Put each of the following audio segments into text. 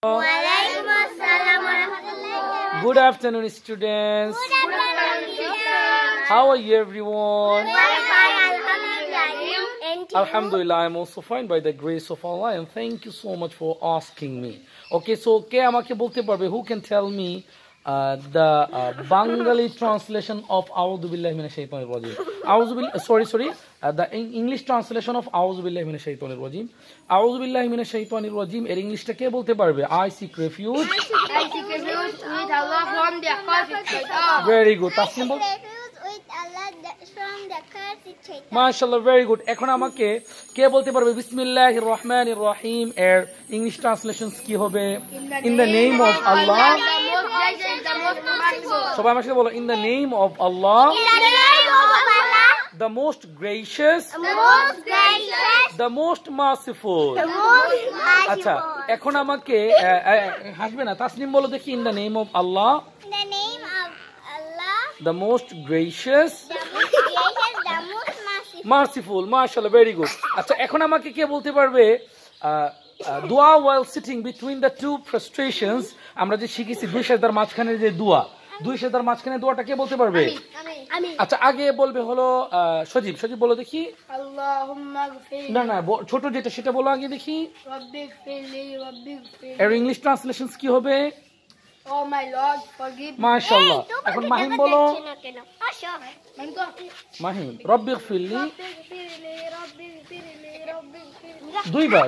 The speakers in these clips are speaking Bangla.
Good afternoon, students. Good afternoon. How are you, everyone? Alhamdulillah. Alhamdulillah, I'm also fine by the grace of Allah, and thank you so much for asking me. Okay, so কে আমাকে বলতে পারবে? Who can tell me the Bengali translation of A'udhu Billahi Minash Shaitanir Rajim? The English translation of A'udhu Billahi Minash Shaitanir Rajim. A'udhu Billahi Minash Shaitanir Rajim এর ইংলিশটা কে বলতে পারবে? I seek refuge. I seek refuge with Allah from the accursed shaitan. Very good. Taslim ball. With Allah from the accursed shaitan. মাশাআল্লাহ, very good. এখন আমাকে কে বলতে পারবে বিসমিল্লাহির রহমানির রহিম এর ইংলিশ ট্রান্সলেশনস কি হবে? In the name of Allah. সবাই আমার সাথে বলো, in the name of Allah. The most gracious, the most merciful. আচ্ছা, এখন আমাকে হাসবে না, তাসনিম বলো দেখি, in the name of Allah. In the name of Allah. The most gracious, The most merciful. Mashallah, very good. আচ্ছা, এখন আমাকে কে বলতে পারবে দোয়া while sitting between the two prostrations? আমরা যে শিখেছি দুই সেজদার মাঝখানে যে দোয়া, দুই সেজদার মাঝখানে দোয়াটা কে বলতে পারবে? আচ্ছা, আগে বলবে হলো সজীব বলো দেখি। আল্লাহুম্মা গফির। না ছোট যেটা সেটা বলো আগে দেখি। রব্বিগফিরলি। এর ইংলিশ ট্রান্সলেশনস কি হবে? Oh my Lord, forgive me. মাশাআল্লাহ। এখন মাহিম বলো। মাহিম রব্বিগফিরলি।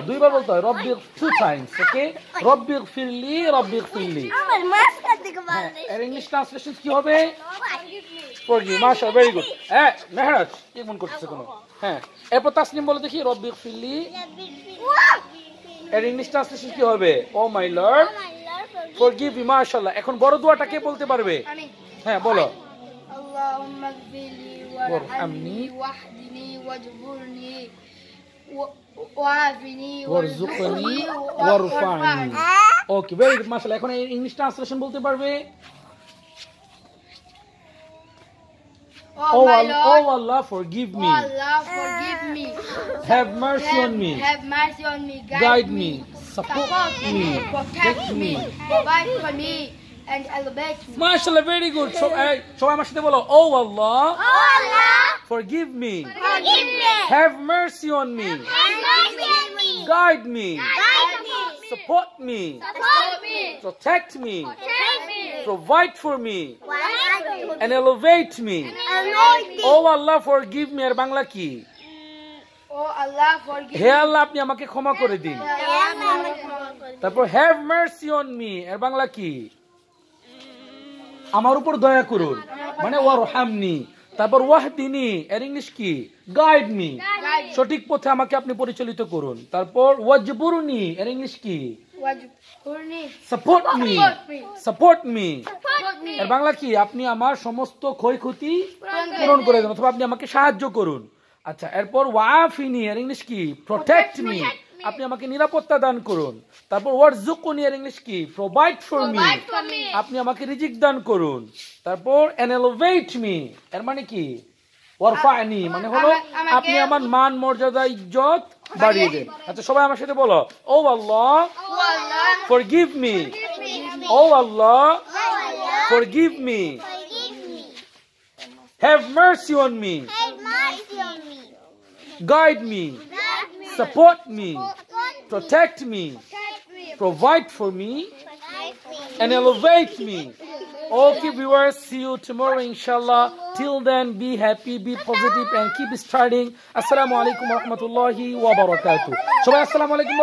দুইবার বলতে হয়, রব্বিগ two times, okay? রব্বিগফিরলি। এর ইংলিশ ট্রান্সলেশনস কি হবে? ফরগিভ। মাশাআল্লাহ, ভেরি গুড। মেহরাজ কি মন করতেছে কোনো? এরপর তাসনিম বলো দেখি, রব্বিগফিরলি। এর ইংলিশ ট্রান্সলেশন কি হবে? ও মাই লর্ড, ফরগিভ মি। মাশাআল্লাহ। এখন বড় দোয়াটা কে বলতে পারবে? বলো। আল্লাহুম্মা গফিরলি ওয়ারহামনি ওয়াহদিনি ওয়াজবুরনি ওয়াআফিনি ওয়ারযুকনি ওয়ারফা'নি। ওকে, ভেরি গুড। মাশাআল্লাহ। এখন ইংলিশ ট্রান্সলেশন বলতে পারবে? Oh Allah, forgive me. Oh Allah, forgive me. Have mercy on me. Have mercy on me. Guide me. Support me. Protect me. Provide for me. And elevate me. Mashallah, very good. সবাই আমার সাথে বলো, Oh Allah, Oh Allah, forgive me. forgive me. Have mercy on me. Have mercy on me. Guide me. Guide me. Support me. Support me. Protect me. Protect me. Provide for me. Provide And elevate me. me. Oh Allah, forgive me এর বাংলা কি? Oh Allah, forgive হে আল্লাহ, আপনি আমাকে ক্ষমা করে দিন। me. তারপর have mercy on me এর বাংলা কি? আমার উপর দয়া করুন, মানে ওয়ারহামনি। তারপর ওয়াহদিনি এর ইংলিশ কি? Guide me. সঠিক পথে আমাকে আপনি পরিচালিত করুন। তারপর ওয়াজবুরনি এর ইংলিশ কি? Support me. এর বাংলা কি? আপনি আমার সমস্ত ক্ষয়ক্ষতি পূরণ করে দেন, অথবা আপনি আমাকে সাহায্য করুন। আচ্ছা, এরপর ওয়াআফিনি এর ইংলিশ কি? Protect me. আপনি আমাকে নিরাপত্তা দান করুন। তারপর ওয়ারযুকনি এর ইংলিশ কি? Provide for me. আপনি আমাকে রিজিক দান করুন। তারপর এলভেট মি এর মানে কি? ওয়ারফা'নি মানে হলো আপনি আমার মান মর্যাদা ইজ্জত বাড়িয়ে দেন। আচ্ছা, সবাই আমার সাথে বলো, O Allah, forgive me. O Allah, forgive me. Have mercy on me. Guide me. Support me, protect me, provide for me, and elevate me. Okay, viewers, see you tomorrow, inshallah. Till then, be happy, be positive, and keep studying. Assalamu alaikum wa rahmatullahi wa barakatuh. Assalamu alaikum.